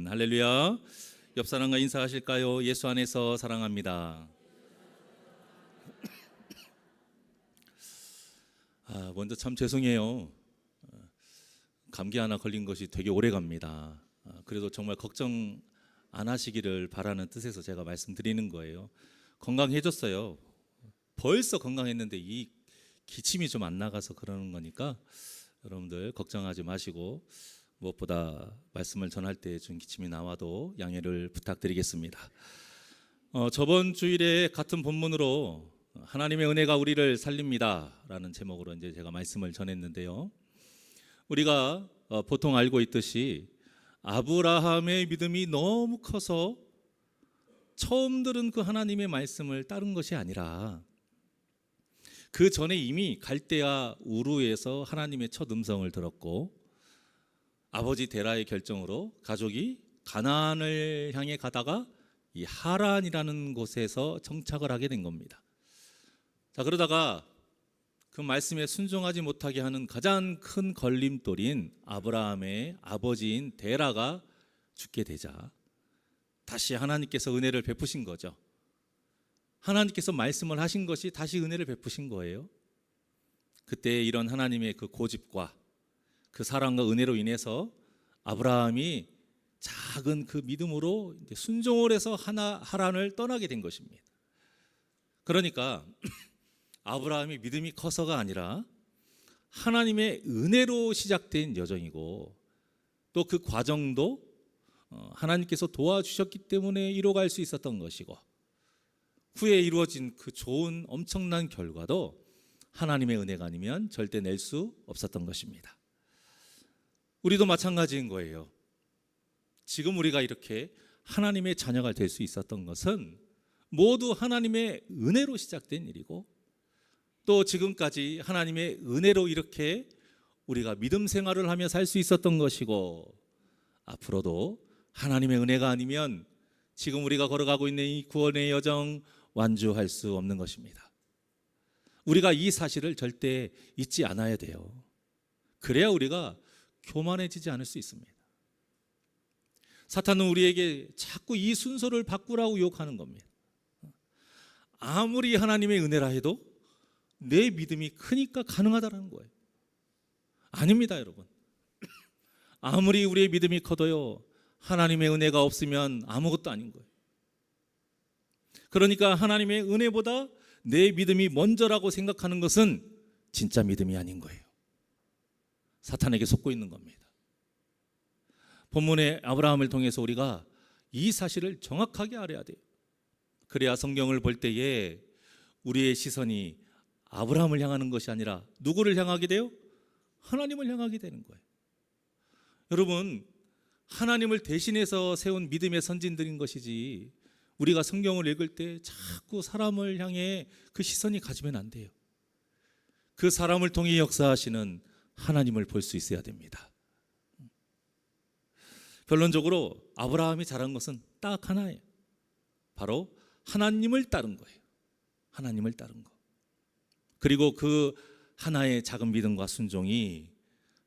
아멘. 할렐루야. 옆 사람과 인사하실까요? 예수 안에서 사랑합니다. 먼저 참 죄송해요. 감기 하나 걸린 것이 되게 오래 갑니다. 그래도 정말 걱정 안 하시기를 바라는 뜻에서 제가 말씀드리는 거예요. 건강해졌어요. 벌써 건강했는데 이 기침이 좀 안 나가서 그러는 거니까 여러분들 걱정하지 마시고 무엇보다 말씀을 전할 때 좀 기침이 나와도 양해를 부탁드리겠습니다. 저번 주일에 같은 본문으로 하나님의 은혜가 우리를 살립니다 라는 제목으로 이제 제가 말씀을 전했는데요. 우리가 보통 알고 있듯이 아브라함의 믿음이 너무 커서 처음 들은 그 하나님의 말씀을 따른 것이 아니라 그 전에 이미 갈대아 우르에서 하나님의 첫 음성을 들었고 아버지 데라의 결정으로 가족이 가나안을 향해 가다가 이 하란이라는 곳에서 정착을 하게 된 겁니다. 자, 그러다가 그 말씀에 순종하지 못하게 하는 가장 큰 걸림돌인 아브라함의 아버지인 데라가 죽게 되자 다시 하나님께서 은혜를 베푸신 거죠. 하나님께서 말씀을 하신 것이 다시 은혜를 베푸신 거예요. 그때 이런 하나님의 그 고집과 그 사랑과 은혜로 인해서 아브라함이 작은 그 믿음으로 순종을 해서 하란을 떠나게 된 것입니다. 그러니까 아브라함이 믿음이 커서가 아니라 하나님의 은혜로 시작된 여정이고 또 그 과정도 하나님께서 도와주셨기 때문에 이뤄갈 수 있었던 것이고 후에 이루어진 그 좋은 엄청난 결과도 하나님의 은혜가 아니면 절대 낼 수 없었던 것입니다. 우리도 마찬가지인 거예요. 지금 우리가 이렇게 하나님의 자녀가 될 수 있었던 것은 모두 하나님의 은혜로 시작된 일이고 또 지금까지 하나님의 은혜로 이렇게 우리가 믿음 생활을 하며 살 수 있었던 것이고 앞으로도 하나님의 은혜가 아니면 지금 우리가 걸어가고 있는 이 구원의 여정 완주할 수 없는 것입니다. 우리가 이 사실을 절대 잊지 않아야 돼요. 그래야 우리가 교만해지지 않을 수 있습니다. 사탄은 우리에게 자꾸 이 순서를 바꾸라고 유혹하는 겁니다. 아무리 하나님의 은혜라 해도 내 믿음이 크니까 가능하다는 거예요. 아닙니다, 여러분. 아무리 우리의 믿음이 커도요, 하나님의 은혜가 없으면 아무것도 아닌 거예요. 그러니까 하나님의 은혜보다 내 믿음이 먼저라고 생각하는 것은 진짜 믿음이 아닌 거예요. 사탄에게 속고 있는 겁니다. 본문의 아브라함을 통해서 우리가 이 사실을 정확하게 알아야 돼요. 그래야 성경을 볼 때에 우리의 시선이 아브라함을 향하는 것이 아니라 누구를 향하게 돼요? 하나님을 향하게 되는 거예요. 여러분, 하나님을 대신해서 세운 믿음의 선진들인 것이지 우리가 성경을 읽을 때 자꾸 사람을 향해 그 시선이 가지면 안 돼요. 그 사람을 통해 역사하시는 하나님을 볼 수 있어야 됩니다. 결론적으로 아브라함이 잘한 것은 딱 하나예요. 바로 하나님을 따른 거예요. 하나님을 따른 거. 그리고 그 하나의 작은 믿음과 순종이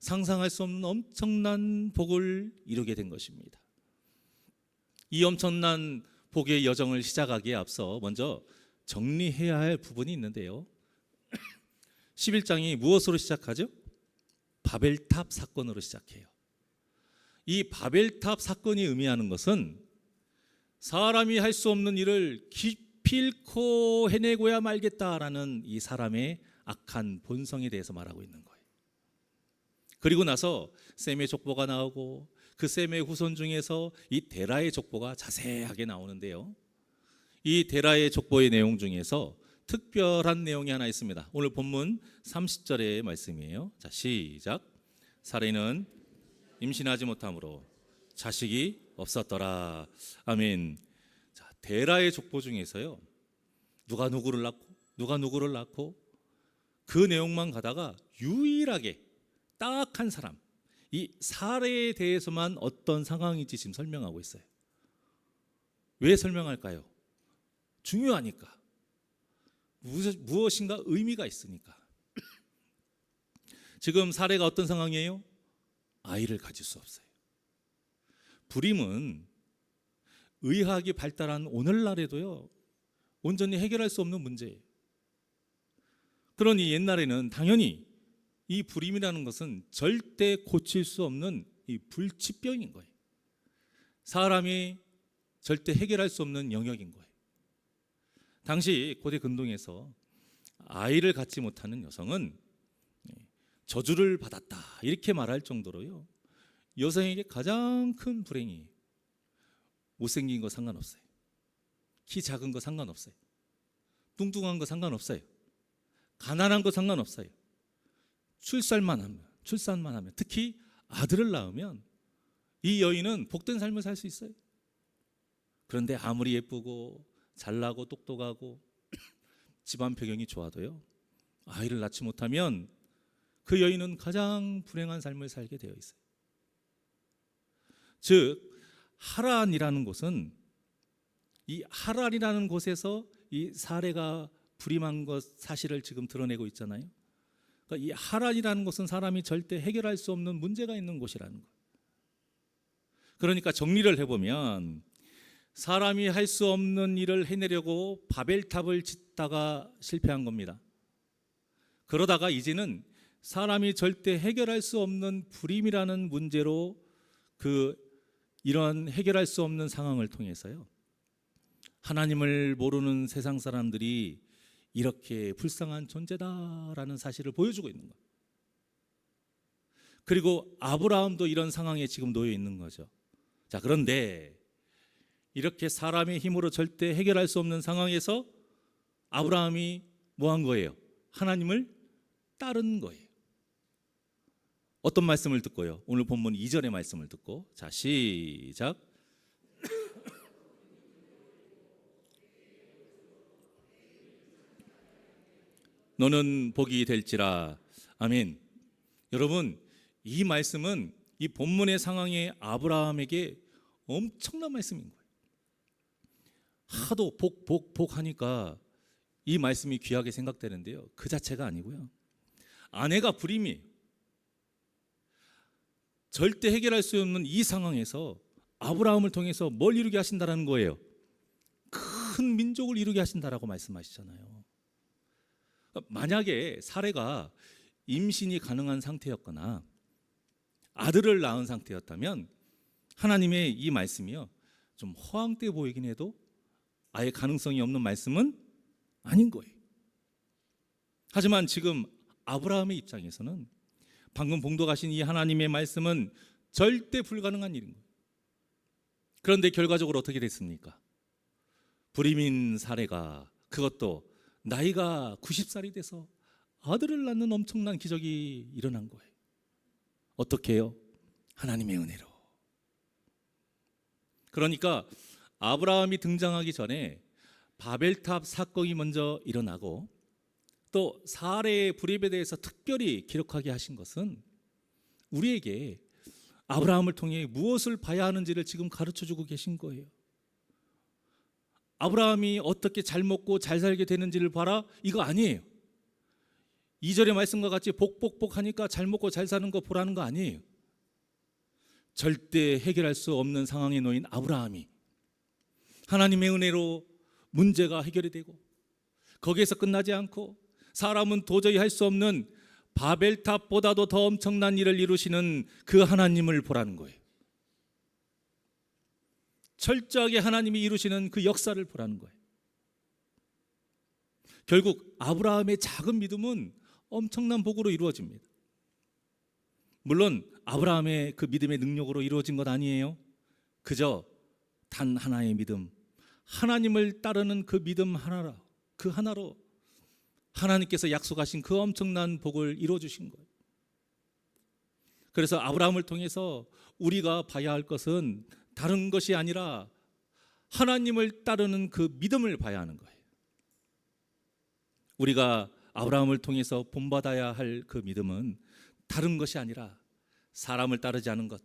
상상할 수 없는 엄청난 복을 이루게 된 것입니다. 이 엄청난 복의 여정을 시작하기에 앞서 먼저 정리해야 할 부분이 있는데요. 11장이 무엇으로 시작하죠? 바벨탑 사건으로 시작해요. 이 바벨탑 사건이 의미하는 것은 사람이 할 수 없는 일을 기필코 해내고야 말겠다라는 이 사람의 악한 본성에 대해서 말하고 있는 거예요. 그리고 나서 셈의 족보가 나오고 그 셈의 후손 중에서 이 데라의 족보가 자세하게 나오는데요. 이 데라의 족보의 내용 중에서 특별한 내용이 하나 있습니다. 오늘 본문 30절의 말씀이에요. 자, 시작. 사레는 임신하지 못함으로 자식이 없었더라. 아멘. 자, 데라의 족보 중에서요. 누가 누구를 낳고 그 내용만 가다가 유일하게 딱 한 사람, 이 사레에 대해서만 어떤 상황인지 지금 설명하고 있어요. 왜 설명할까요? 중요하니까. 무엇인가 의미가 있으니까. 지금 사레가 어떤 상황이에요? 아이를 가질 수 없어요. 불임은 의학이 발달한 오늘날에도요 온전히 해결할 수 없는 문제예요. 그러니 옛날에는 당연히 이 불임이라는 것은 절대 고칠 수 없는 이 불치병인 거예요. 사람이 절대 해결할 수 없는 영역인 거예요. 당시 고대 근동에서 아이를 갖지 못하는 여성은 저주를 받았다 이렇게 말할 정도로요 여성에게 가장 큰 불행이 못생긴 거 상관없어요. 키 작은 거 상관없어요. 뚱뚱한 거 상관없어요. 가난한 거 상관없어요. 출산만 하면 특히 아들을 낳으면 이 여인은 복된 삶을 살 수 있어요. 그런데 아무리 예쁘고 잘나고 똑똑하고 집안 배경이 좋아도요 아이를 낳지 못하면 그 여인은 가장 불행한 삶을 살게 되어 있어요. 즉 하란이라는 곳은 이 하란이라는 곳에서 이 사례가 불임한 것 사실을 지금 드러내고 있잖아요. 그러니까 이 하란이라는 곳은 사람이 절대 해결할 수 없는 문제가 있는 곳이라는 거예요. 그러니까 정리를 해보면 사람이 할 수 없는 일을 해내려고 바벨탑을 짓다가 실패한 겁니다. 그러다가 이제는 사람이 절대 해결할 수 없는 불임이라는 문제로 이런 해결할 수 없는 상황을 통해서요 하나님을 모르는 세상 사람들이 이렇게 불쌍한 존재다라는 사실을 보여주고 있는 거예요. 그리고 아브라함도 이런 상황에 지금 놓여 있는 거죠. 자, 그런데 이렇게 사람의 힘으로 절대 해결할 수 없는 상황에서 아브라함이 뭐 한 거예요? 하나님을 따른 거예요. 어떤 말씀을 듣고요? 오늘 본문 2절의 말씀을 듣고 자 시작. 너는 복이 될지라. 아멘. 여러분 이 말씀은 이 본문의 상황에 아브라함에게 엄청난 말씀인 거예요. 하도 복 하니까 이 말씀이 귀하게 생각되는데요 그 자체가 아니고요 아내가 불임이에요. 절대 해결할 수 없는 이 상황에서 아브라함을 통해서 뭘 이루게 하신다는 거예요? 큰 민족을 이루게 하신다라고 말씀하시잖아요. 만약에 사례가 임신이 가능한 상태였거나 아들을 낳은 상태였다면 하나님의 이 말씀이요 좀 허황돼 보이긴 해도 아예 가능성이 없는 말씀은 아닌 거예요. 하지만 지금 아브라함의 입장에서는 방금 봉독하신 이 하나님의 말씀은 절대 불가능한 일인 거예요. 그런데 결과적으로 어떻게 됐습니까? 불임인 사례가 그것도 나이가 90살이 돼서 아들을 낳는 엄청난 기적이 일어난 거예요. 어떻게 해요? 하나님의 은혜로. 그러니까 아브라함이 등장하기 전에 바벨탑 사건이 먼저 일어나고 또 사례의 불임에 대해서 특별히 기록하게 하신 것은 우리에게 아브라함을 통해 무엇을 봐야 하는지를 지금 가르쳐주고 계신 거예요. 아브라함이 어떻게 잘 먹고 잘 살게 되는지를 봐라 이거 아니에요. 2절의 말씀과 같이 복복복 하니까 잘 먹고 잘 사는 거 보라는 거 아니에요. 절대 해결할 수 없는 상황에 놓인 아브라함이 하나님의 은혜로 문제가 해결이 되고 거기에서 끝나지 않고 사람은 도저히 할 수 없는 바벨탑보다도 더 엄청난 일을 이루시는 그 하나님을 보라는 거예요. 철저하게 하나님이 이루시는 그 역사를 보라는 거예요. 결국 아브라함의 작은 믿음은 엄청난 복으로 이루어집니다. 물론 아브라함의 그 믿음의 능력으로 이루어진 것 아니에요. 그저 단 하나의 믿음, 하나님을 따르는 그 믿음 하나로 하나님께서 약속하신 그 엄청난 복을 이루어 주신 거예요. 그래서 아브라함을 통해서 우리가 봐야 할 것은 다른 것이 아니라 하나님을 따르는 그 믿음을 봐야 하는 거예요. 우리가 아브라함을 통해서 본받아야 할 그 믿음은 다른 것이 아니라 사람을 따르지 않은 것,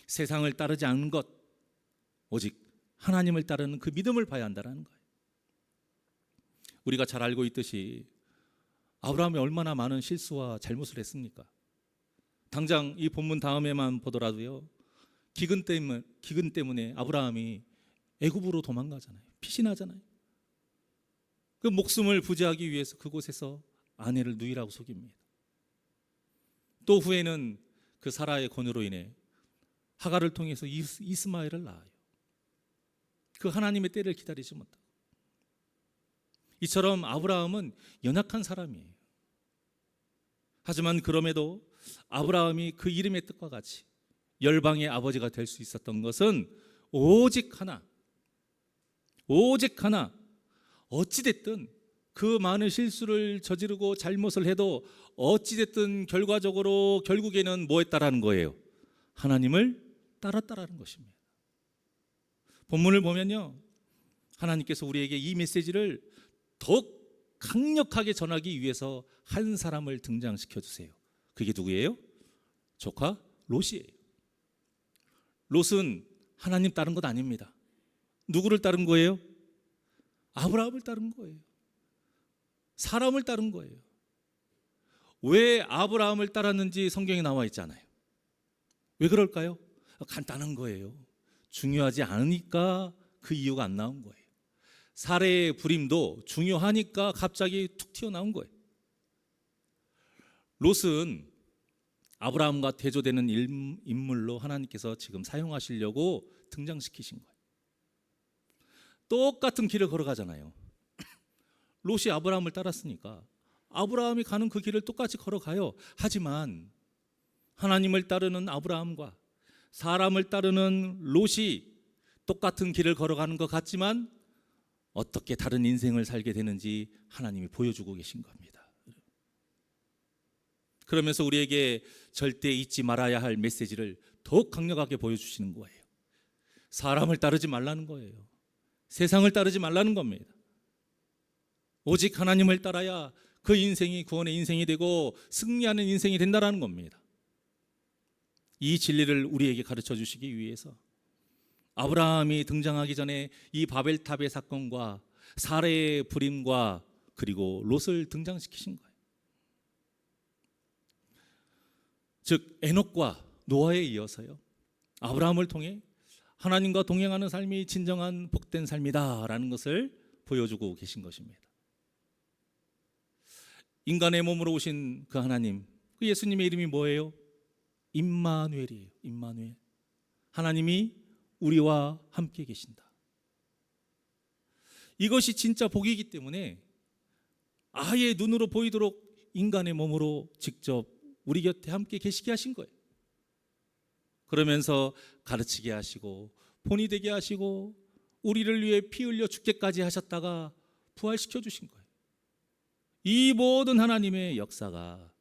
세상을 따르지 않은 것, 오직 하나님을 따르는 그 믿음을 봐야 한다는 거예요. 우리가 잘 알고 있듯이 아브라함이 얼마나 많은 실수와 잘못을 했습니까? 당장 이 본문 다음에만 보더라도요 기근 때문에 아브라함이 애굽으로 도망가잖아요. 피신하잖아요. 그 목숨을 부지하기 위해서 그곳에서 아내를 누이라고 속입니다. 또 후에는 그 사라의 권유로 인해 하갈을 통해서 이스마엘을 낳아요. 그 하나님의 때를 기다리지 못하고. 이처럼 아브라함은 연약한 사람이에요. 하지만 그럼에도 아브라함이 그 이름의 뜻과 같이 열방의 아버지가 될 수 있었던 것은 오직 하나, 어찌됐든 그 많은 실수를 저지르고 잘못을 해도 어찌됐든 결국에는 뭐 했다라는 거예요? 하나님을 따랐다라는 것입니다. 본문을 보면요, 하나님께서 우리에게 이 메시지를 더욱 강력하게 전하기 위해서 한 사람을 등장시켜 주세요. 그게 누구예요? 조카 롯이에요. 롯은 하나님 따른 것 아닙니다. 누구를 따른 거예요? 아브라함을 따른 거예요. 사람을 따른 거예요. 왜 아브라함을 따랐는지 성경에 나와 있잖아요. 왜 그럴까요? 간단한 거예요. 중요하지 않으니까 그 이유가 안 나온 거예요. 사례의 불임도 중요하니까 갑자기 툭 튀어나온 거예요. 롯은 아브라함과 대조되는 인물로 하나님께서 지금 사용하시려고 등장시키신 거예요. 똑같은 길을 걸어가잖아요. 롯이 아브라함을 따랐으니까 아브라함이 가는 그 길을 똑같이 걸어가요. 하지만 하나님을 따르는 아브라함과 사람을 따르는 롯이 똑같은 길을 걸어가는 것 같지만 어떻게 다른 인생을 살게 되는지 하나님이 보여주고 계신 겁니다. 그러면서 우리에게 절대 잊지 말아야 할 메시지를 더욱 강력하게 보여주시는 거예요. 사람을 따르지 말라는 거예요. 세상을 따르지 말라는 겁니다. 오직 하나님을 따라야 그 인생이 구원의 인생이 되고 승리하는 인생이 된다는 겁니다. 이 진리를 우리에게 가르쳐 주시기 위해서 아브라함이 등장하기 전에 이 바벨탑의 사건과 사례의 불임과 그리고 롯을 등장시키신 거예요. 즉 에녹과 노아에 이어서요, 아브라함을 통해 하나님과 동행하는 삶이 진정한 복된 삶이다라는 것을 보여주고 계신 것입니다. 인간의 몸으로 오신 그 하나님, 그 예수님의 이름이 뭐예요? 임마누엘이에요. 임마누엘. 하나님이 우리와 함께 계신다. 이것이 진짜 복이기 때문에 아예 눈으로 보이도록 인간의 몸으로 직접 우리 곁에 함께 계시게 하신 거예요. 그러면서 가르치게 하시고 본이 되게 하시고 우리를 위해 피 흘려 죽게까지 하셨다가 부활시켜 주신 거예요. 이 모든 하나님의 역사가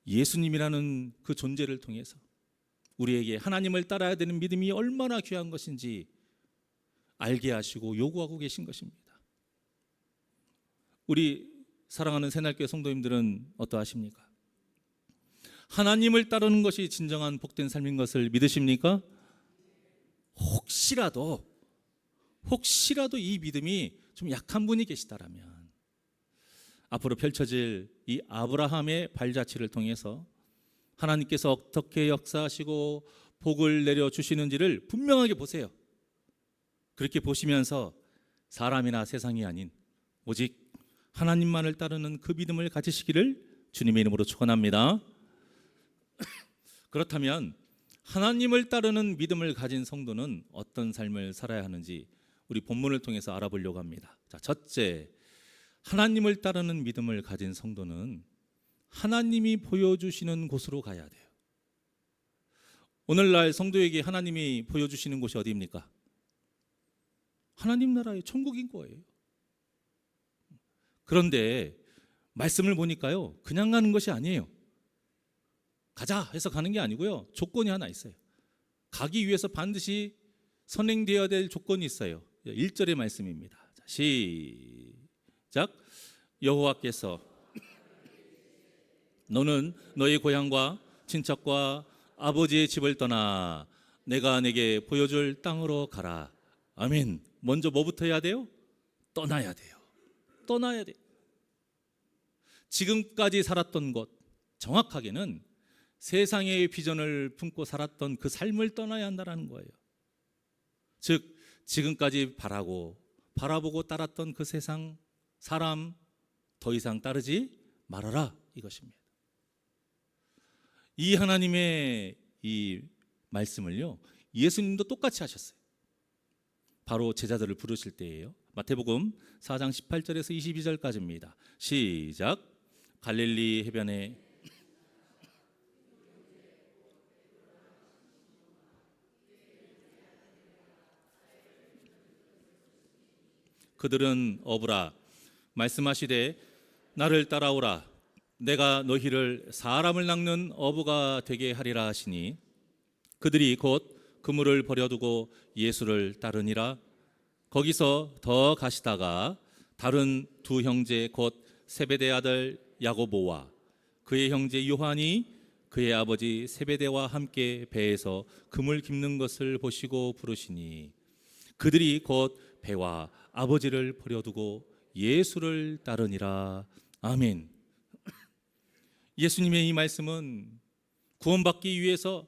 예수님이라는 그 존재를 통해서 우리에게 하나님을 따라야 되는 믿음이 얼마나 귀한 것인지 알게 하시고 요구하고 계신 것입니다. 우리 사랑하는 새날교회 성도님들은 어떠하십니까? 하나님을 따르는 것이 진정한 복된 삶인 것을 믿으십니까? 혹시라도 이 믿음이 좀 약한 분이 계시다라면 앞으로 펼쳐질 이 아브라함의 발자취를 통해서 하나님께서 어떻게 역사하시고 복을 내려주시는지를 분명하게 보세요. 그렇게 보시면서 사람이나 세상이 아닌 오직 하나님만을 따르는 그 믿음을 가지시기를 주님의 이름으로 축원합니다. 그렇다면 하나님을 따르는 믿음을 가진 성도는 어떤 삶을 살아야 하는지 우리 본문을 통해서 알아보려고 합니다. 자, 첫째, 하나님을 따르는 믿음을 가진 성도는 하나님이 보여주시는 곳으로 가야 돼요. 오늘날 성도에게 하나님이 보여주시는 곳이 어디입니까? 하나님 나라의 천국인 거예요. 그런데 말씀을 보니까요, 그냥 가는 것이 아니에요. 가자 해서 가는 게 아니고요, 조건이 하나 있어요. 가기 위해서 반드시 선행되어야 될 조건이 있어요. 1절의 말씀입니다. 자, 시작. 여호와께서 너는 너의 고향과 친척과 아버지의 집을 떠나 내가 내게 보여줄 땅으로 가라. 아멘. 먼저 뭐부터 해야 돼요? 떠나야 돼요. 지금까지 살았던 곳, 정확하게는 세상의 비전을 품고 살았던 그 삶을 떠나야 한다는 거예요. 즉 지금까지 바라보고 따랐던 그 세상 사람 더 이상 따르지 말아라 이것입니다. 이 하나님의 이 말씀을요 예수님도 똑같이 하셨어요. 바로 제자들을 부르실 때예요. 마태복음 4장 18절에서 22절까지입니다. 시작. 갈릴리 해변에 그들은 어부라 말씀하시되 나를 따라오라 내가 너희를 사람을 낚는 어부가 되게 하리라 하시니 그들이 곧 그물을 버려두고 예수를 따르니라. 거기서 더 가시다가 다른 두 형제 곧 세베대 아들 야고보와 그의 형제 요한이 그의 아버지 세베대와 함께 배에서 그물 깁는 것을 보시고 부르시니 그들이 곧 배와 아버지를 버려두고 예수를 따르니라. 아멘. 예수님의 이 말씀은 구원받기 위해서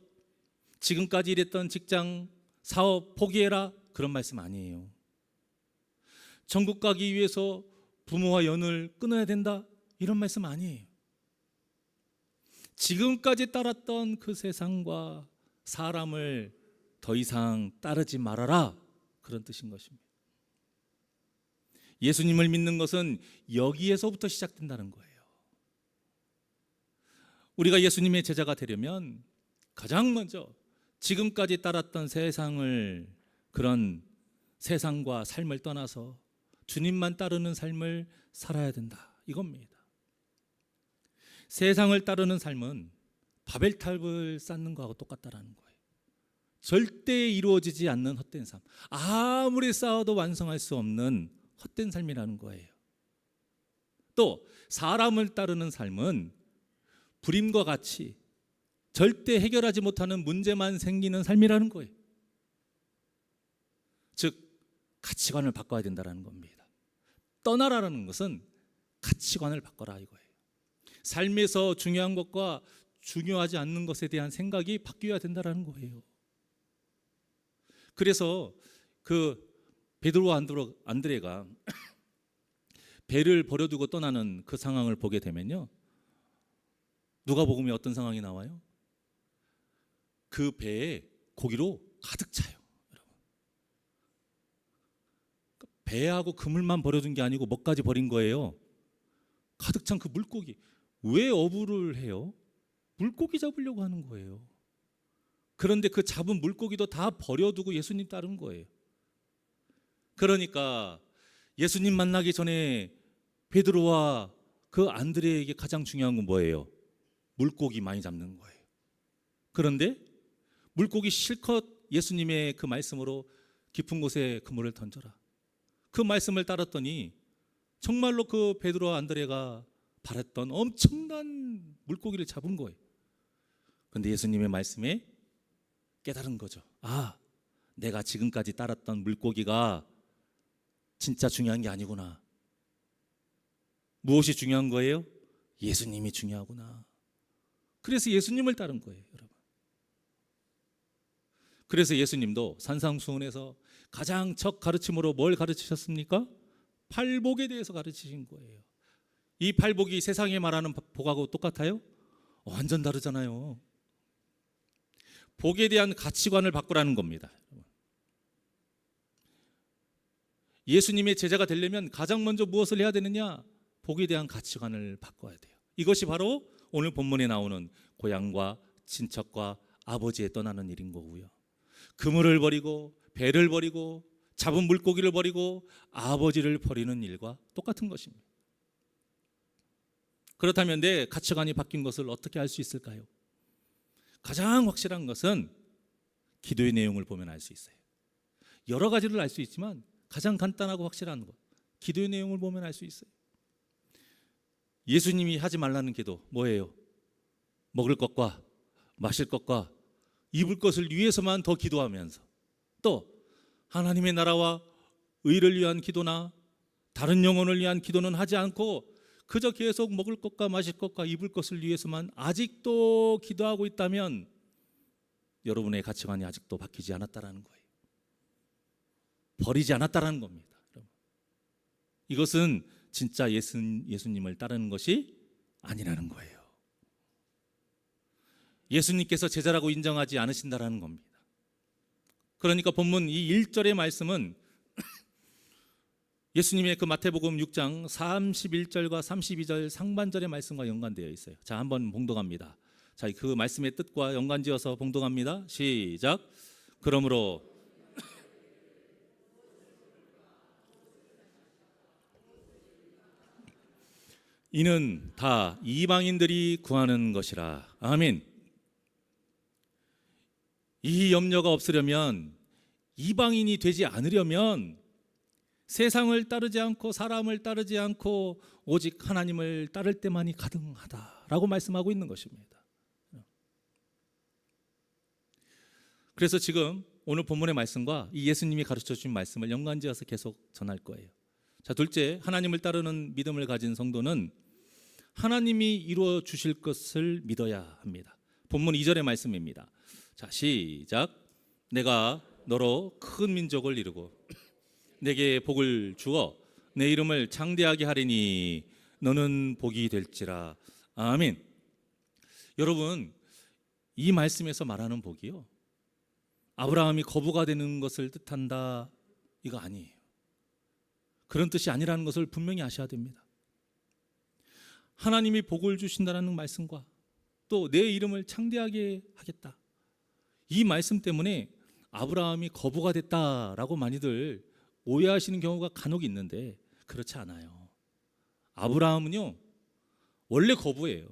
지금까지 일했던 직장, 사업 포기해라 그런 말씀 아니에요. 천국 가기 위해서 부모와 연을 끊어야 된다 이런 말씀 아니에요. 지금까지 따랐던 그 세상과 사람을 더 이상 따르지 말아라 그런 뜻인 것입니다. 예수님을 믿는 것은 여기에서부터 시작된다는 거예요. 우리가 예수님의 제자가 되려면 가장 먼저 지금까지 따랐던 세상을 그런 세상과 삶을 떠나서 주님만 따르는 삶을 살아야 된다 이겁니다. 세상을 따르는 삶은 바벨탑을 쌓는 거하고 똑같다라는 거예요. 절대 이루어지지 않는 헛된 삶, 아무리 쌓아도 완성할 수 없는 헛된 삶이라는 거예요. 또 사람을 따르는 삶은 불임과 같이 절대 해결하지 못하는 문제만 생기는 삶이라는 거예요. 즉 가치관을 바꿔야 된다는 겁니다. 떠나라는 것은 가치관을 바꿔라 이거예요. 삶에서 중요한 것과 중요하지 않는 것에 대한 생각이 바뀌어야 된다는 거예요. 그래서 그 베드로와 안드레가 배를 버려두고 떠나는 그 상황을 보게 되면요, 누가복음에 어떤 상황이 나와요? 그 배에 고기로 가득 차요. 여러분. 배하고 그물만 버려둔 게 아니고 뭐까지 버린 거예요? 가득 찬 그 물고기. 왜 어부를 해요? 물고기 잡으려고 하는 거예요. 그런데 그 잡은 물고기도 다 버려두고 예수님 따른 거예요. 그러니까 예수님 만나기 전에 베드로와 그 안드레에게 가장 중요한 건 뭐예요? 물고기 많이 잡는 거예요. 그런데 물고기 실컷 예수님의 그 말씀으로 깊은 곳에 그물을 던져라. 그 말씀을 따랐더니 정말로 그 베드로와 안드레가 바랬던 엄청난 물고기를 잡은 거예요. 그런데 예수님의 말씀에 깨달은 거죠. 아, 내가 지금까지 따랐던 물고기가 진짜 중요한 게 아니구나. 무엇이 중요한 거예요? 예수님이 중요하구나. 그래서 예수님을 따른 거예요, 여러분. 그래서 예수님도 산상수훈에서 가장 첫 가르침으로 뭘 가르치셨습니까? 팔복에 대해서 가르치신 거예요. 이 팔복이 세상에 말하는 복하고 똑같아요? 완전 다르잖아요. 복에 대한 가치관을 바꾸라는 겁니다. 예수님의 제자가 되려면 가장 먼저 무엇을 해야 되느냐? 복에 대한 가치관을 바꿔야 돼요. 이것이 바로 오늘 본문에 나오는 고향과 친척과 아버지에 떠나는 일인 거고요. 그물을 버리고 배를 버리고 잡은 물고기를 버리고 아버지를 버리는 일과 똑같은 것입니다. 그렇다면 내 가치관이 바뀐 것을 어떻게 알 수 있을까요? 가장 확실한 것은 기도의 내용을 보면 알 수 있어요. 여러 가지를 알 수 있지만 가장 간단하고 확실한 것, 기도의 내용을 보면 알 수 있어요. 예수님이 하지 말라는 기도 뭐예요? 먹을 것과 마실 것과 입을 것을 위해서만 더 기도하면서 또 하나님의 나라와 의를 위한 기도나 다른 영혼을 위한 기도는 하지 않고 그저 계속 먹을 것과 마실 것과 입을 것을 위해서만 아직도 기도하고 있다면 여러분의 가치관이 아직도 바뀌지 않았다라는 거예요. 버리지 않았다라는 겁니다. 이것은 진짜 예수님을 따르는 것이 아니라는 거예요. 예수님께서 제자라고 인정하지 않으신다라는 겁니다. 그러니까 본문 이 1절의 말씀은 예수님의 그 마태복음 6장 31절과 32절 상반절의 말씀과 연관되어 있어요. 자, 한번 봉독합니다. 자, 그 말씀의 뜻과 연관지어서 봉독합니다. 시작. 그러므로 이는 다 이방인들이 구하는 것이라. 아멘. 이 염려가 없으려면, 이방인이 되지 않으려면 세상을 따르지 않고 사람을 따르지 않고 오직 하나님을 따를 때만이 가능하다라고 말씀하고 있는 것입니다. 그래서 지금 오늘 본문의 말씀과 이 예수님이 가르쳐 주신 말씀을 연관지어서 계속 전할 거예요. 자, 둘째, 하나님을 따르는 믿음을 가진 성도는 하나님이 이루어 주실 것을 믿어야 합니다. 본문 2절의 말씀입니다. 자, 시작. 내가 너로 큰 민족을 이루고 내게 복을 주어 내 이름을 창대하게 하리니 너는 복이 될지라. 아멘. 여러분, 이 말씀에서 말하는 복이요, 아브라함이 거부가 되는 것을 뜻한다, 이거 아니에요. 그런 뜻이 아니라는 것을 분명히 아셔야 됩니다. 하나님이 복을 주신다는 말씀과 또 내 이름을 창대하게 하겠다, 이 말씀 때문에 아브라함이 거부가 됐다라고 많이들 오해하시는 경우가 간혹 있는데 그렇지 않아요. 아브라함은요, 원래 거부예요.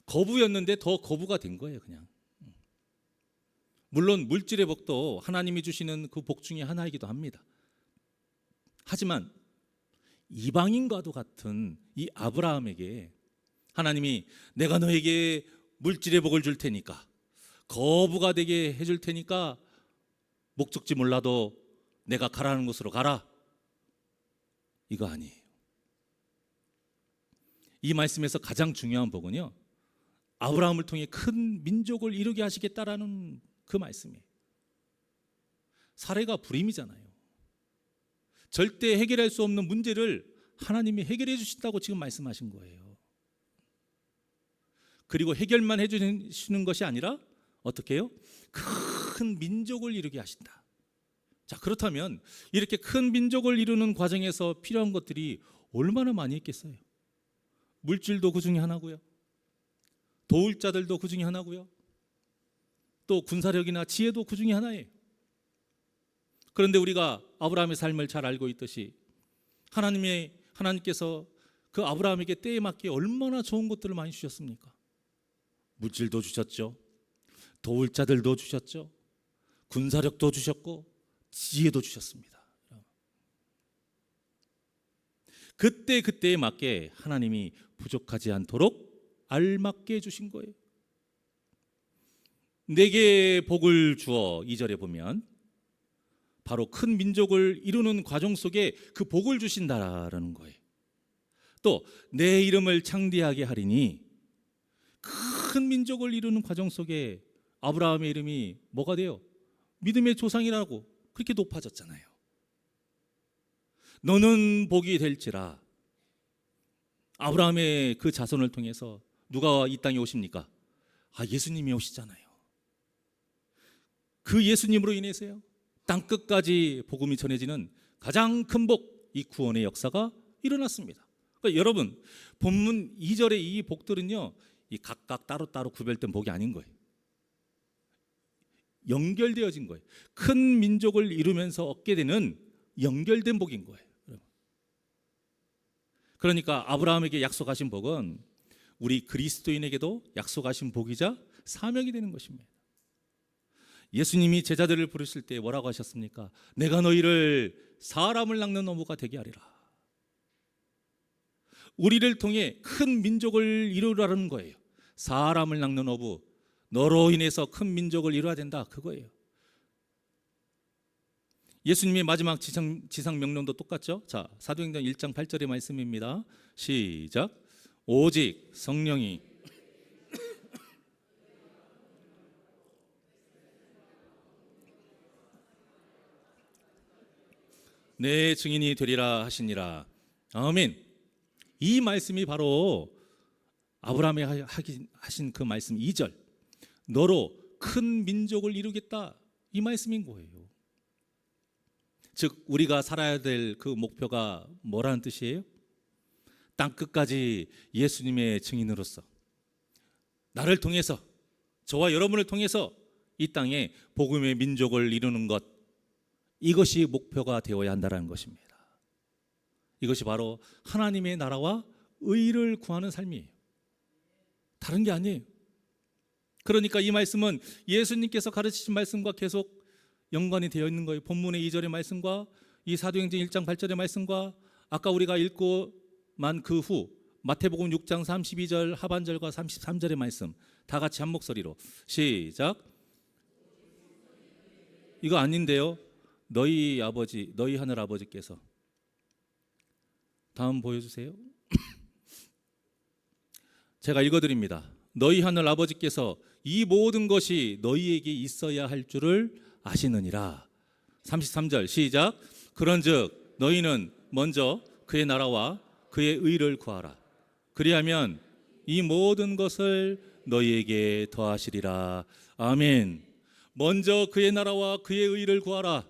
거부였는데 더 거부가 된 거예요, 그냥. 물론 물질의 복도 하나님이 주시는 그 복 중에 하나이기도 합니다. 하지만 이방인과도 같은 이 아브라함에게 하나님이 내가 너에게 물질의 복을 줄 테니까, 거부가 되게 해줄 테니까 목적지 몰라도 내가 가라는 곳으로 가라, 이거 아니에요. 이 말씀에서 가장 중요한 복은요, 아브라함을 통해 큰 민족을 이루게 하시겠다라는 그 말씀이에요. 사례가 불임이잖아요. 절대 해결할 수 없는 문제를 하나님이 해결해 주신다고 지금 말씀하신 거예요. 그리고 해결만 해 주시는 것이 아니라 어떻게 해요? 큰 민족을 이루게 하신다. 자, 그렇다면 이렇게 큰 민족을 이루는 과정에서 필요한 것들이 얼마나 많이 있겠어요? 물질도 그 중에 하나고요, 도울 자들도 그 중에 하나고요, 또 군사력이나 지혜도 그 중에 하나예요. 그런데 우리가 아브라함의 삶을 잘 알고 있듯이 하나님께서 그 아브라함에게 때에 맞게 얼마나 좋은 것들을 많이 주셨습니까? 물질도 주셨죠, 도울 자들도 주셨죠, 군사력도 주셨고 지혜도 주셨습니다. 그때에 맞게 하나님이 부족하지 않도록 알맞게 주신 거예요. 내게 복을 주어, 2절에 보면 바로 큰 민족을 이루는 과정 속에 그 복을 주신다라는 거예요. 또 내 이름을 창대하게 하리니, 큰 민족을 이루는 과정 속에 아브라함의 이름이 뭐가 돼요? 믿음의 조상이라고 그렇게 높아졌잖아요. 너는 복이 될지라. 아브라함의 그 자손을 통해서 누가 이 땅에 오십니까? 예수님이 오시잖아요. 그 예수님으로 인해서요, 땅끝까지 복음이 전해지는 가장 큰 복, 이 구원의 역사가 일어났습니다. 그러니까 여러분, 본문 2절의 이 복들은요, 이 각각 따로따로 구별된 복이 아닌 거예요. 연결되어진 거예요. 큰 민족을 이루면서 얻게 되는 연결된 복인 거예요. 그러니까 아브라함에게 약속하신 복은 우리 그리스도인에게도 약속하신 복이자 사명이 되는 것입니다. 예수님이 제자들을 부르실 때 뭐라고 하셨습니까? 내가 너희를 사람을 낚는 어부가 되게 하리라. 우리를 통해 큰 민족을 이루라는 거예요. 사람을 낚는 어부, 너로 인해서 큰 민족을 이루어야 된다, 그거예요. 예수님의 마지막 지상 명령도 똑같죠. 자, 사도행전 1장 8절의 말씀입니다. 시작. 오직 성령이 내 증인이 되리라 하시니라. 아멘. 이 말씀이 바로 아브라함이 하신 그 말씀 2절. 너로 큰 민족을 이루겠다. 이 말씀인 거예요. 즉 우리가 살아야 될 그 목표가 뭐라는 뜻이에요? 땅끝까지 예수님의 증인으로서 나를 통해서, 저와 여러분을 통해서 이 땅에 복음의 민족을 이루는 것, 이것이 목표가 되어야 한다는 것입니다. 이것이 바로 하나님의 나라와 의를 구하는 삶이에요. 다른 게 아니에요. 그러니까 이 말씀은 예수님께서 가르치신 말씀과 계속 연관이 되어 있는 거예요. 본문의 2절의 말씀과 이 사도행전 1장 8절의 말씀과 아까 우리가 읽고 만 그 후 마태복음 6장 32절 하반절과 33절의 말씀 다 같이 한 목소리로 시작. 이거 아닌데요. 너희 아버지, 너희 하늘 아버지께서. 다음 보여주세요. 제가 읽어드립니다. 너희 하늘 아버지께서 이 모든 것이 너희에게 있어야 할 줄을 아시느니라. 33절 시작. 그런즉 너희는 먼저 그의 나라와 그의 의를 구하라. 그리하면 이 모든 것을 너희에게 더하시리라. 아멘. 먼저 그의 나라와 그의 의를 구하라.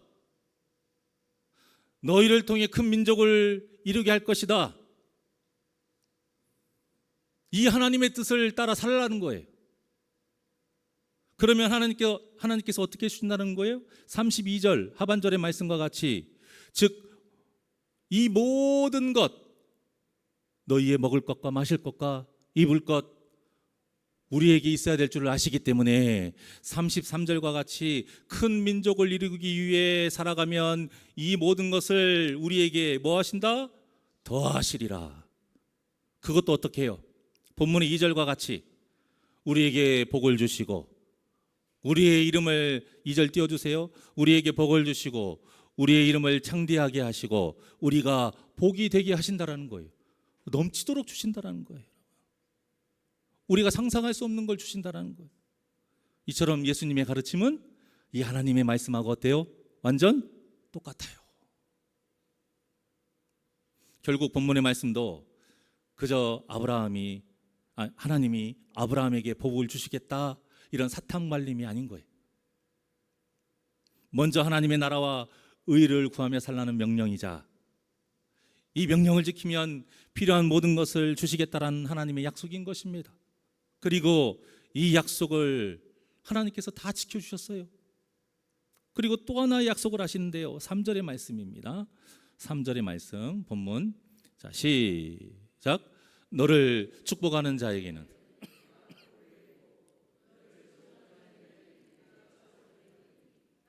너희를 통해 큰 민족을 이루게 할 것이다. 이 하나님의 뜻을 따라 살라는 거예요. 그러면 하나님께서 어떻게 해주신다는 거예요? 32절 하반절의 말씀과 같이 즉 이 모든 것, 너희의 먹을 것과 마실 것과 입을 것, 우리에게 있어야 될 줄을 아시기 때문에 33절과 같이 큰 민족을 이루기 위해 살아가면 이 모든 것을 우리에게 뭐 하신다? 더하시리라. 그것도 어떻게 해요? 본문의 2절과 같이 우리에게 복을 주시고, 우리의 이름을 2절 띄워주세요. 우리에게 복을 주시고 우리의 이름을 창대하게 하시고 우리가 복이 되게 하신다라는 거예요. 넘치도록 주신다라는 거예요. 우리가 상상할 수 없는 걸 주신다라는 거예요. 이처럼 예수님의 가르침은 이 하나님의 말씀하고 어때요? 완전 똑같아요. 결국 본문의 말씀도 그저 하나님이 아브라함에게 복을 주시겠다 이런 사탕 말림이 아닌 거예요. 먼저 하나님의 나라와 의를 구하며 살라는 명령이자 이 명령을 지키면 필요한 모든 것을 주시겠다라는 하나님의 약속인 것입니다. 그리고 이 약속을 하나님께서 다 지켜주셨어요. 그리고 또 하나의 약속을 하시는데요. 3절의 말씀입니다. 3절의 말씀 본문 자 시작. 너를 축복하는 자에게는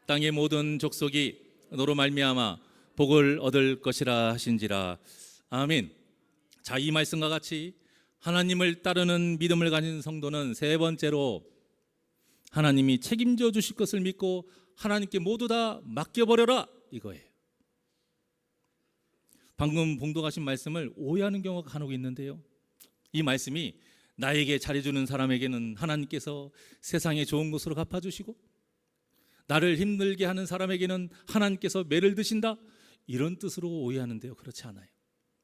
땅의 모든 족속이 너로 말미암아 복을 얻을 것이라 하신지라. 아멘. 자, 이 말씀과 같이 하나님을 따르는 믿음을 가진 성도는 세 번째로 하나님이 책임져 주실 것을 믿고 하나님께 모두 다 맡겨버려라 이거예요. 방금 봉독하신 말씀을 오해하는 경우가 간혹 있는데요. 이 말씀이 나에게 잘해주는 사람에게는 하나님께서 세상의 좋은 것으로 갚아주시고 나를 힘들게 하는 사람에게는 하나님께서 매를 드신다 이런 뜻으로 오해하는데요. 그렇지 않아요.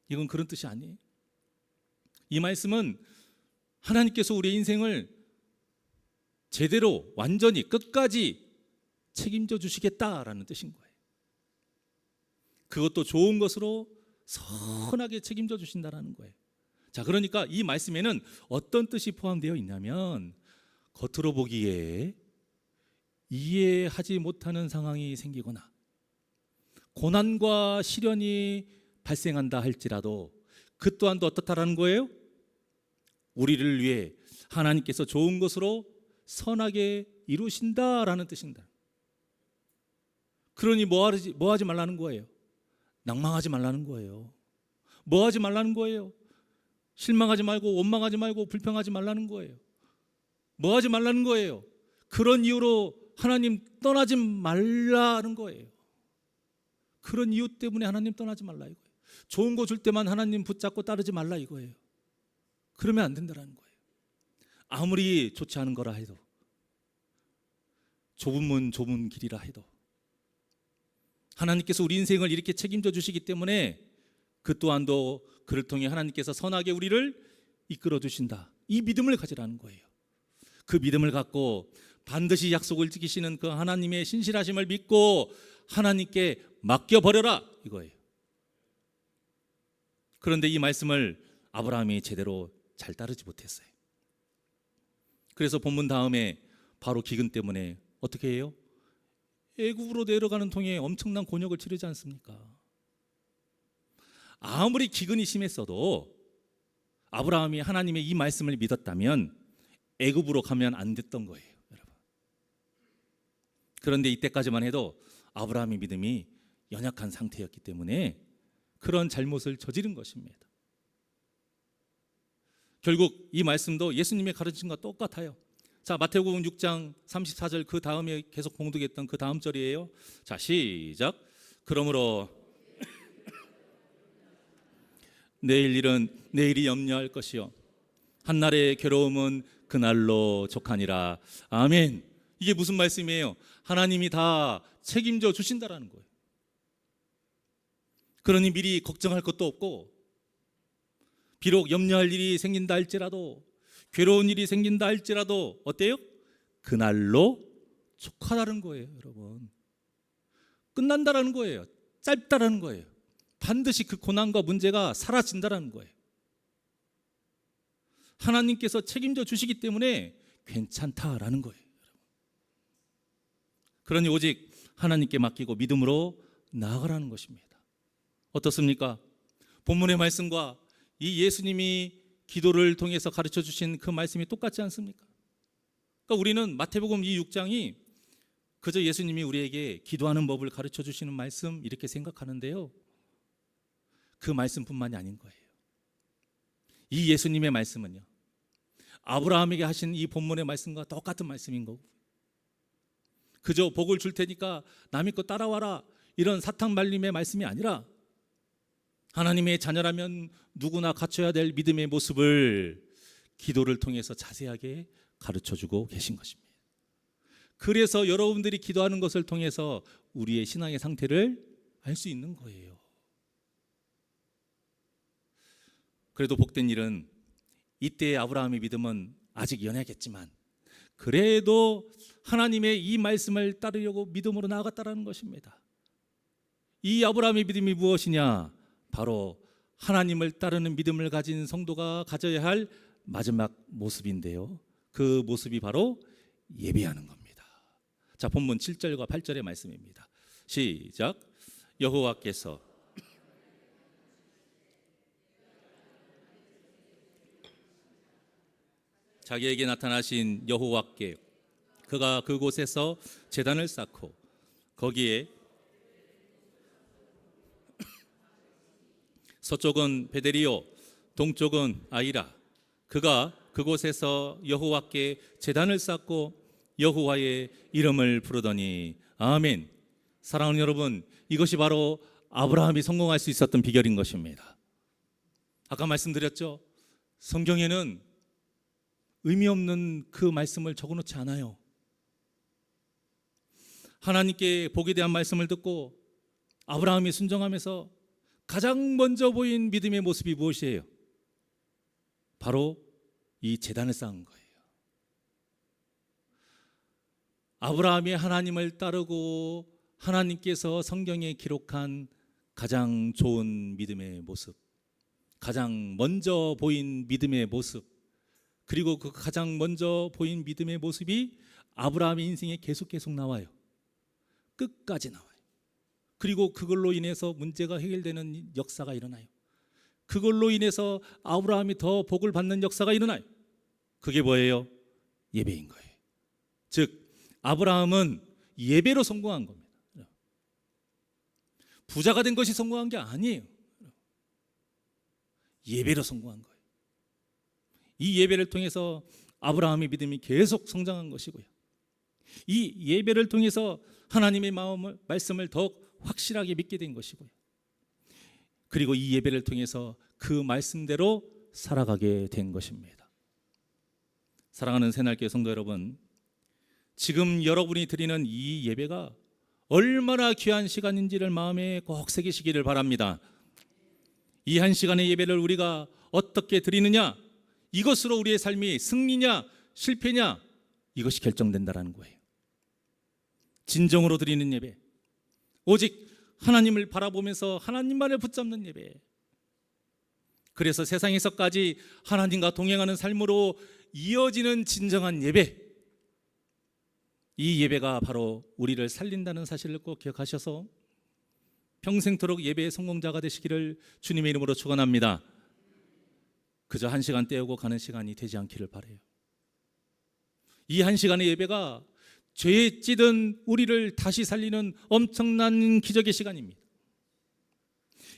이건 그런 뜻이 아니에요. 이 말씀은 하나님께서 우리의 인생을 제대로 완전히 끝까지 책임져 주시겠다라는 뜻인 거예요. 그것도 좋은 것으로 선하게 책임져 주신다라는 거예요. 자, 그러니까 이 말씀에는 어떤 뜻이 포함되어 있냐면 겉으로 보기에 이해하지 못하는 상황이 생기거나 고난과 시련이 발생한다 할지라도 그 또한도 어떻다라는 거예요? 우리를 위해 하나님께서 좋은 것으로 선하게 이루신다라는 뜻입니다. 그러니 뭐 하지 말라는 거예요? 낭망하지 말라는 거예요. 뭐 하지 말라는 거예요? 실망하지 말고 원망하지 말고 불평하지 말라는 거예요. 뭐 하지 말라는 거예요? 그런 이유로 하나님 떠나지 말라는 거예요. 그런 이유 때문에 하나님 떠나지 말라 이거예요. 좋은 거 줄 때만 하나님 붙잡고 따르지 말라 이거예요. 그러면 안 된다는 거예요. 아무리 좋지 않은 거라 해도, 좁은 문 좁은 길이라 해도 하나님께서 우리 인생을 이렇게 책임져 주시기 때문에 그 또한도 그를 통해 하나님께서 선하게 우리를 이끌어 주신다. 이 믿음을 가지라는 거예요. 그 믿음을 갖고 반드시 약속을 지키시는 그 하나님의 신실하심을 믿고 하나님께 맡겨버려라 이거예요. 그런데 이 말씀을 아브라함이 제대로 잘 따르지 못했어요. 그래서 본문 다음에 바로 기근 때문에 어떻게 해요? 애굽으로 내려가는 통에 엄청난 곤욕을 치르지 않습니까? 아무리 기근이 심했어도 아브라함이 하나님의 이 말씀을 믿었다면 애굽으로 가면 안 됐던 거예요, 여러분. 그런데 이때까지만 해도 아브라함의 믿음이 연약한 상태였기 때문에 그런 잘못을 저지른 것입니다. 결국 이 말씀도 예수님의 가르침과 똑같아요. 자, 마태복음 6장 34절 그 다음에 계속 봉독했던 그 다음 절이에요. 자, 시작. 그러므로 내일 일은 내일이 염려할 것이요 한날의 괴로움은 그날로 족하니라. 아멘. 이게 무슨 말씀이에요? 하나님이 다 책임져 주신다라는 거예요. 그러니 미리 걱정할 것도 없고, 비록 염려할 일이 생긴다 할지라도, 괴로운 일이 생긴다 할지라도 어때요? 그날로 족하다는 거예요, 여러분. 끝난다라는 거예요. 짧다라는 거예요. 반드시 그 고난과 문제가 사라진다라는 거예요. 하나님께서 책임져 주시기 때문에 괜찮다라는 거예요. 그러니 오직 하나님께 맡기고 믿음으로 나아가라는 것입니다. 어떻습니까? 본문의 말씀과 이 예수님이 기도를 통해서 가르쳐 주신 그 말씀이 똑같지 않습니까? 그러니까 우리는 마태복음 이 6장이 그저 예수님이 우리에게 기도하는 법을 가르쳐 주시는 말씀 이렇게 생각하는데요, 그 말씀뿐만이 아닌 거예요. 이 예수님의 말씀은요, 아브라함에게 하신 이 본문의 말씀과 똑같은 말씀인 거고, 그저 복을 줄 테니까 남의 거 따라와라 이런 사탕 발림의 말씀이 아니라 하나님의 자녀라면 누구나 갖춰야 될 믿음의 모습을 기도를 통해서 자세하게 가르쳐주고 계신 것입니다. 그래서 여러분들이 기도하는 것을 통해서 우리의 신앙의 상태를 알 수 있는 거예요. 그래도 복된 일은 이때의 아브라함의 믿음은 아직 연약했지만 그래도 하나님의 이 말씀을 따르려고 믿음으로 나아갔다는 것입니다. 이 아브라함의 믿음이 무엇이냐? 바로 하나님을 따르는 믿음을 가진 성도가 가져야 할 마지막 모습인데요, 그 모습이 바로 예배하는 겁니다. 자, 본문 7절과 8절의 말씀입니다. 시작. 여호와께서 자기에게 나타나신 여호와께 그가 그곳에서 제단을 쌓고 거기에 서쪽은 베델이요 동쪽은 아이라, 그가 그곳에서 여호와께 제단을 쌓고 여호와의 이름을 부르더니. 아멘. 사랑하는 여러분, 이것이 바로 아브라함이 성공할 수 있었던 비결인 것입니다. 아까 말씀드렸죠, 성경에는 의미 없는 그 말씀을 적어놓지 않아요. 하나님께 복에 대한 말씀을 듣고 아브라함이 순종하면서 가장 먼저 보인 믿음의 모습이 무엇이에요? 바로 이 제단을 쌓은 거예요. 아브라함이 하나님을 따르고 하나님께서 성경에 기록한 가장 좋은 믿음의 모습, 가장 먼저 보인 믿음의 모습, 그리고 그 가장 먼저 보인 믿음의 모습이 아브라함의 인생에 계속 나와요. 끝까지 나와요. 그리고 그걸로 인해서 문제가 해결되는 역사가 일어나요. 그걸로 인해서 아브라함이 더 복을 받는 역사가 일어나요. 그게 뭐예요? 예배인 거예요. 즉 아브라함은 예배로 성공한 겁니다. 부자가 된 것이 성공한 게 아니에요. 예배로 성공한 거예요. 이 예배를 통해서 아브라함의 믿음이 계속 성장한 것이고요, 이 예배를 통해서 하나님의 말씀을 더욱 확실하게 믿게 된 것이고요. 그리고 이 예배를 통해서 그 말씀대로 살아가게 된 것입니다. 사랑하는 새날교회 성도 여러분, 지금 여러분이 드리는 이 예배가 얼마나 귀한 시간인지를 마음에 꼭 새기시기를 바랍니다. 이 한 시간의 예배를 우리가 어떻게 드리느냐, 이것으로 우리의 삶이 승리냐 실패냐, 이것이 결정된다라는 거예요. 진정으로 드리는 예배, 오직 하나님을 바라보면서 하나님만을 붙잡는 예배, 그래서 세상에서까지 하나님과 동행하는 삶으로 이어지는 진정한 예배, 이 예배가 바로 우리를 살린다는 사실을 꼭 기억하셔서 평생토록 예배의 성공자가 되시기를 주님의 이름으로 축원합니다. 그저 한 시간 때우고 가는 시간이 되지 않기를 바라요. 이 한 시간의 예배가 죄에 찌든 우리를 다시 살리는 엄청난 기적의 시간입니다.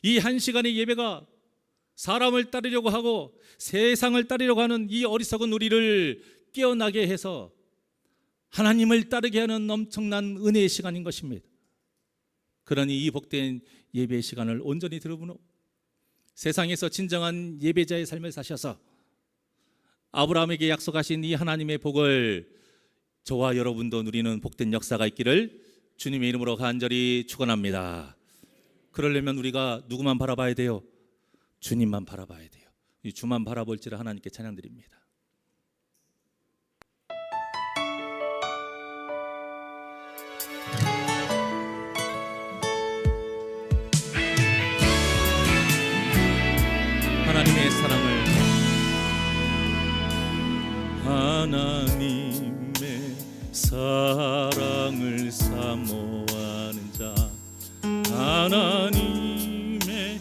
이 한 시간의 예배가 사람을 따르려고 하고 세상을 따르려고 하는 이 어리석은 우리를 깨어나게 해서 하나님을 따르게 하는 엄청난 은혜의 시간인 것입니다. 그러니 이 복된 예배의 시간을 온전히 들어보고 세상에서 진정한 예배자의 삶을 사셔서 아브라함에게 약속하신 이 하나님의 복을 저와 여러분도 누리는 복된 역사가 있기를 주님의 이름으로 간절히 축원합니다. 그러려면 우리가 누구만 바라봐야 돼요? 주님만 바라봐야 돼요. 이 주만 바라볼지를 하나님께 찬양드립니다. 하나님의 사랑을, 하나님의 사랑을 사모하는 자, 하나님의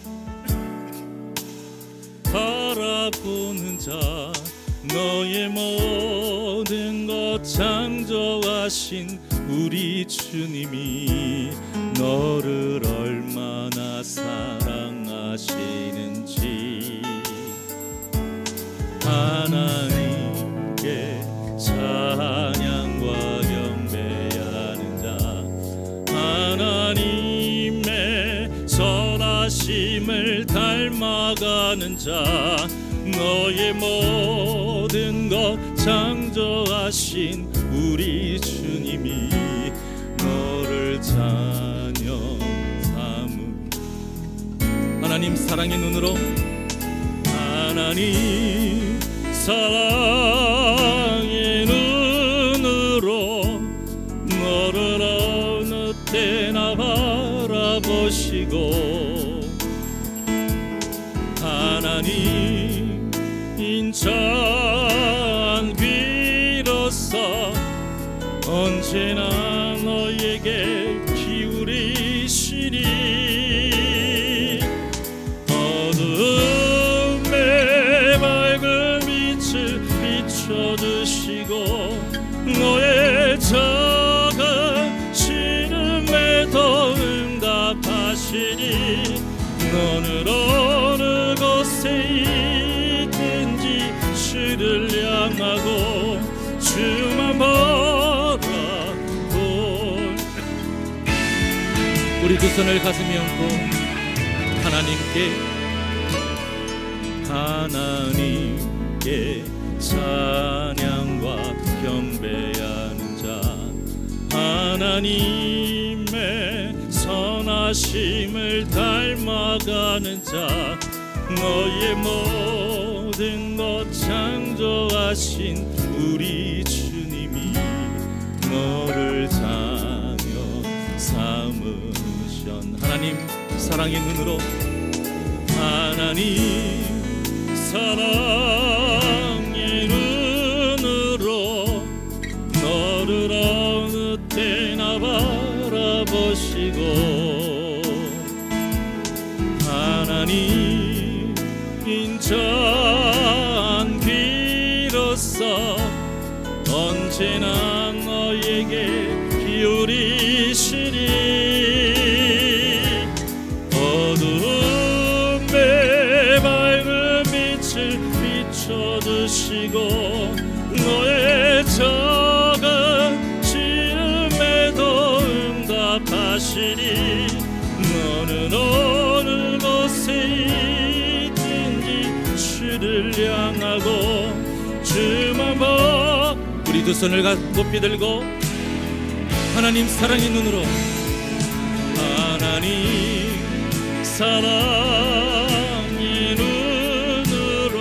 바라보는 자, 너의 모든 것 창조하신 우리 주님이 너를 얼마나 사랑하시는지, 하나님께 찬양과 경배하는 자, 하나님의 선하심을 닮아가는 자, 너의 모든 것 창조하신 우리 주님이 너를 자녀 삼음. 하나님 사랑의 눈으로, 하나님 사랑의 눈으로 너를 어느 때나 바라보시고, 하나님 인자한 귀로서 언제나 너에게 기울이시니, 어둠의 밝은 빛을 비춰주시고 너의 작은 신음에도 응답하시니, 너는 어느 곳에 있든지 주를 향하고 주만 바라볼. 우리 두 손을 가슴에 얹고 하나님께 찬양과 경배하는 자, 하나님의 선하심을 닮아가는 자, 너의 모든 것 창조하신 우리 주님이 너를 자녀 삼으신, 하나님 사랑의 눈으로, 하나님 사랑의 눈으로 너를 어느 때나 바라보시고, 하나님 인자한 귀로서 언제나 너에게 기울이시니, 어둠의 밝은 빛을 비춰주시고 너의 작은 시름에도 응답하시니, 너는 어느 곳에 있든지 주를 향하고 주만 봐. 우리 두 손을 높이 들고 하나님 사랑의 눈으로, 하나님 사랑의 눈으로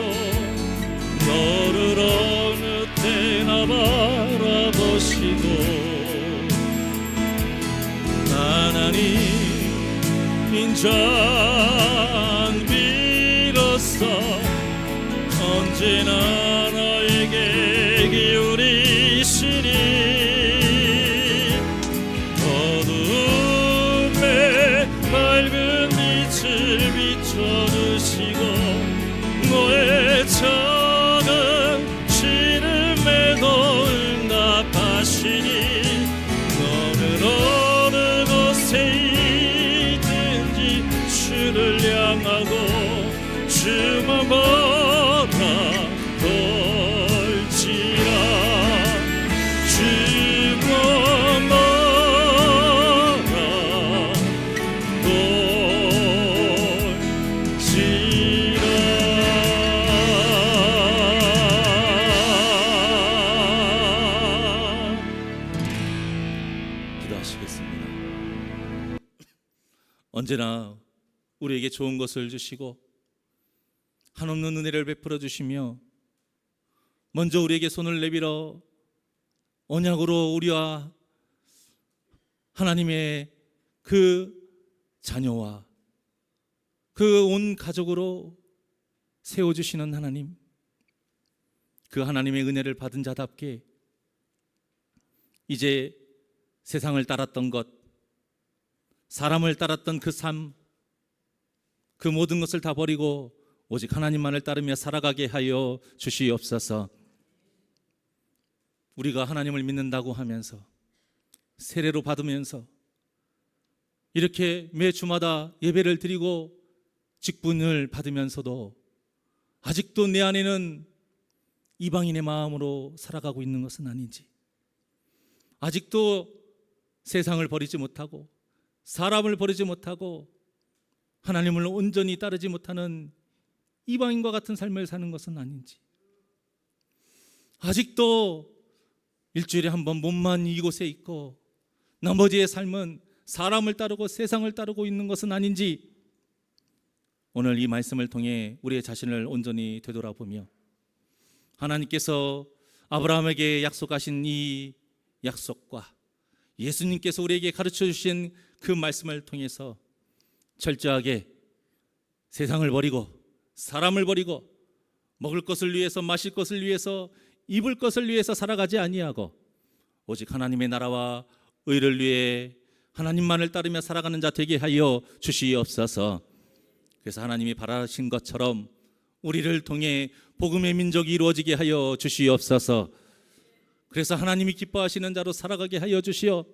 너를 어느 때나 바라보시고, 하나님 인자한 비로소 언제나 너에게 기울이시니 어두움에 밝은 빛을 비춰주시고 너의 작은 시름에도 응답하시니 너는 어느 곳에 있든지 주를 향하고 주만 바라볼지라. 주만 바라볼지라. 기도하시겠습니다. 언제나 우리에게 좋은 것을 주시고 한없는 은혜를 베풀어 주시며 먼저 우리에게 손을 내밀어 언약으로 우리와 하나님의 그 자녀와 그 온 가족으로 세워주시는 하나님, 그 하나님의 은혜를 받은 자답게 이제 세상을 따랐던 것, 사람을 따랐던 그 삶, 그 모든 것을 다 버리고 오직 하나님만을 따르며 살아가게 하여 주시옵소서. 우리가 하나님을 믿는다고 하면서 세례로 받으면서 이렇게 매 주마다 예배를 드리고 직분을 받으면서도 아직도 내 안에는 이방인의 마음으로 살아가고 있는 것은 아닌지, 아직도 세상을 버리지 못하고 사람을 버리지 못하고 하나님을 온전히 따르지 못하는 이방인과 같은 삶을 사는 것은 아닌지, 아직도 일주일에 한 번 몸만 이곳에 있고 나머지의 삶은 사람을 따르고 세상을 따르고 있는 것은 아닌지, 오늘 이 말씀을 통해 우리의 자신을 온전히 되돌아보며 하나님께서 아브라함에게 약속하신 이 약속과 예수님께서 우리에게 가르쳐 주신 그 말씀을 통해서 철저하게 세상을 버리고 사람을 버리고 먹을 것을 위해서, 마실 것을 위해서, 입을 것을 위해서 살아가지 아니하고 오직 하나님의 나라와 의를 위해 하나님만을 따르며 살아가는 자 되게 하여 주시옵소서. 그래서 하나님이 바라신 것처럼 우리를 통해 복음의 민족이 이루어지게 하여 주시옵소서. 그래서 하나님이 기뻐하시는 자로 살아가게 하여 주시어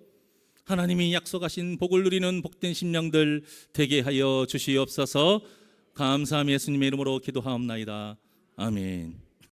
하나님이 약속하신 복을 누리는 복된 심령들 되게 하여 주시옵소서. 감사함 예수님의 이름으로 기도하옵나이다. 아멘.